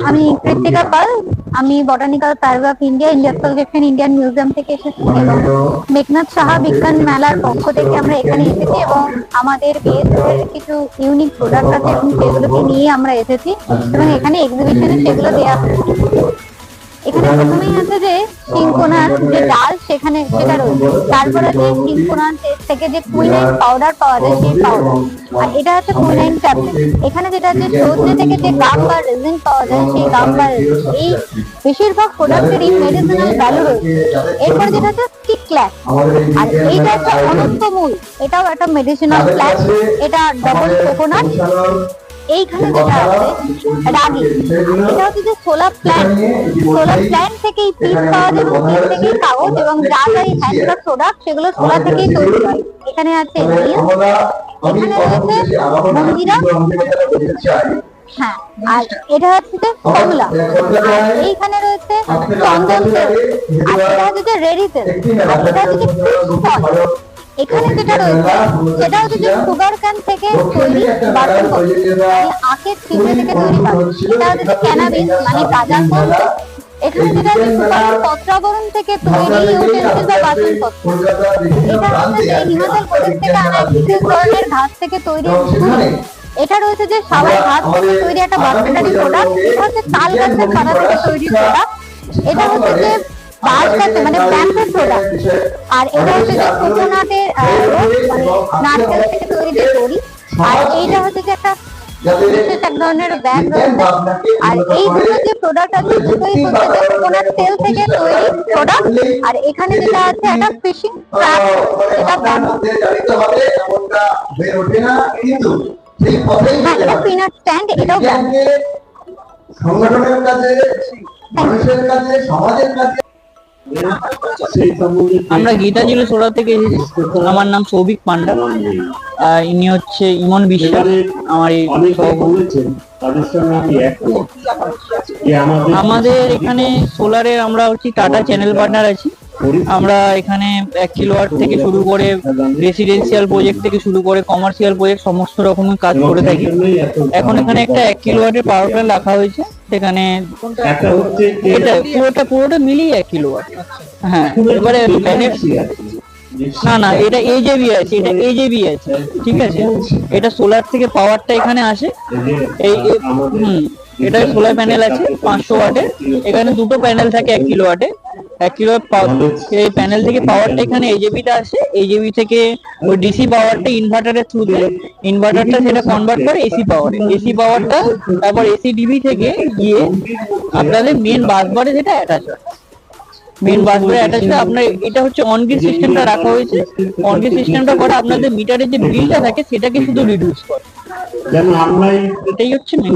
আমি কৃত্তিকা পাল, আমি botanical survey of India Indian collection Indian museum থেকে এসেছি এবং মেঘনাথ সাহা বিজ্ঞান মেলার পক্ষ থেকে আমরা এখানে এসেছি এবং আমাদের বিএসএফ এর কিছু ইউনিক প্রোডাক্ট আছে এবং সেগুলোকে নিয়ে আমরা এসেছি এবং এখানে এক্সিবিশনে সেগুলো দেওয়া হচ্ছে। এখানে প্রথমেই আছে যে সিনকোনার যে ডাল সেখানে সেটা রয়েছে, তারপর আছে সিনকোনার থেকে যে কুইনাইন পাউডার পাওয়া যায় সেই পাউডার, আর এটা হচ্ছে কুইনাইন ট্যাবলেট। এখানে যেটা আছে সর্ষে থেকে যে গাম বা রেজিন পাওয়া যায় সেই গাম বা রেজিন, এই বেশিরভাগ প্রোডাক্টেরই মেডিসিনাল ভ্যালু রয়েছে। এরপর যেটা আছে স্টিক ক্ল্যাক, আর এইটা একটা অনন্তমূল, এটাও একটা মেডিসিনাল প্ল্যান্ট, এটা ডাবল কোকোনাট। এইখানে যেটা আছে রাগি, এটা হচ্ছে যে সোলার প্ল্যান্ট থেকেই পিস পাওয়া যায় এবং পিস থেকেই কাগজ এবং যা যা হ্যান্ডক্রাফট প্রোডাক্ট সেগুলো সোলার থেকেই তৈরি হয়। এখানে আছে এখানে রয়েছে মন্দিরা, হ্যাঁ, আর এটা হচ্ছে যে কমলা, আর এইখানে রয়েছে চন্দন তেল, আর এটা হচ্ছে যে রেডি তেল, আর এটা হচ্ছে যে ফল। এখানে যেটা রয়েছে সেটা হচ্ছে যে সুগার ক্যান থেকে তৈরি বাসন, আখের ছিদ্র থেকে তৈরি বাসন। এটা হচ্ছে যে ক্যানাবিস মানে গাঁজা ফল। এখানে যেটা আছে সুপারি পত্রাবরণ থেকে তৈরি ইউটেন্সিল বা বাসনপত্র। এটা হচ্ছে যে হিমাচল প্রদেশ থেকে আনা বিশেষ ধরনের ঘাস থেকে তৈরি। এটা রয়েছে যে সাবাই ঘাস থেকে তৈরি একটা বাস্কেটারি প্রোডাক্ট। এটা হচ্ছে তাল গাছের পাতা থেকে তৈরি প্রোডাক্ট। এটা হচ্ছে যে বাঁশ গাছে মানে ব্যাম্বু প্রোডাক্ট। আর এটা হচ্ছে যে কোকোনাটের মানে নারকেল থেকে তৈরি যে দড়ি। আর এইটা হচ্ছে যে একটা বিশেষ এক ধরনের ব্যাগ রয়েছে। আর এই দুটো যে প্রোডাক্ট আছে দুটোই হচ্ছে যে কোকোনাট তেল থেকে তৈরি প্রোডাক্ট। আর এখানে যেটা আছে একটা ফিশিং ট্র্যাপ, এটা ব্যাম্বু। এটা পিনাট স্ট্যান্ড, এটাও ব্যাম্বু। সংগঠনের কাছে, মানুষের কাছে, সমাজের কাছে। আমরা গীতাঞ্জলি সোলা থেকে এসেছি। আমার নাম সৌভিক পান্ডা, ইনি হচ্ছে ইমন বিশ্বাস আমার এই আমাদের এখানে সোলারের আমরা হচ্ছে টাটা চ্যানেল পার্টনার আছি। আমরা এখানে 1 কিলোওয়াট থেকে শুরু করে রেসিডেন্সিয়াল প্রজেক্ট থেকে শুরু করে কমার্শিয়াল প্রজেক্ট সমস্ত রকমের কাজ করে থাকি। এখন এখানে একটা 1 কিলোওয়াটের পাওয়ার প্ল্যান্ট রাখা হয়েছে, সেখানে এটা পুরোটা মিলিয়ে 1 কিলোওয়াট। হ্যাঁ, এবারে না এটা এজেবি আছে, এটা এজেবি আছে, ঠিক আছে। এটা সোলার থেকে পাওয়ারটা এখানে আসে, এই এটা সোলার প্যানেল আছে 500 ওয়াটের। এখানে দুটো প্যানেল থাকে 1 কিলোওয়াটে। 1 কিলোওয়াট এই প্যানেল থেকে পাওয়ারটা এখানে এজেবিটা আসে, এজেবি থেকে ওই ডিসি পাওয়ারটা ইনভার্টারের থ্রুতে ইনভার্টারটা সেটা কনভার্ট করে এসি পাওয়ারে, এসি পাওয়ারটা তারপর এসি ডিবি থেকে গিয়ে আপনাদের মেন বাসবারে যেটা অ্যাটাচ হয়, মেন বাসবারে অ্যাটাচ হয় আপনার। এটা হচ্ছে অনগ্রিড সিস্টেমটা রাখা হয়েছে। অনগ্রিড সিস্টেমটা করে আপনাদের মিটারের যে বিলটা থাকে সেটাকে শুধু রিডিউস করে। এটাই হচ্ছে মেন।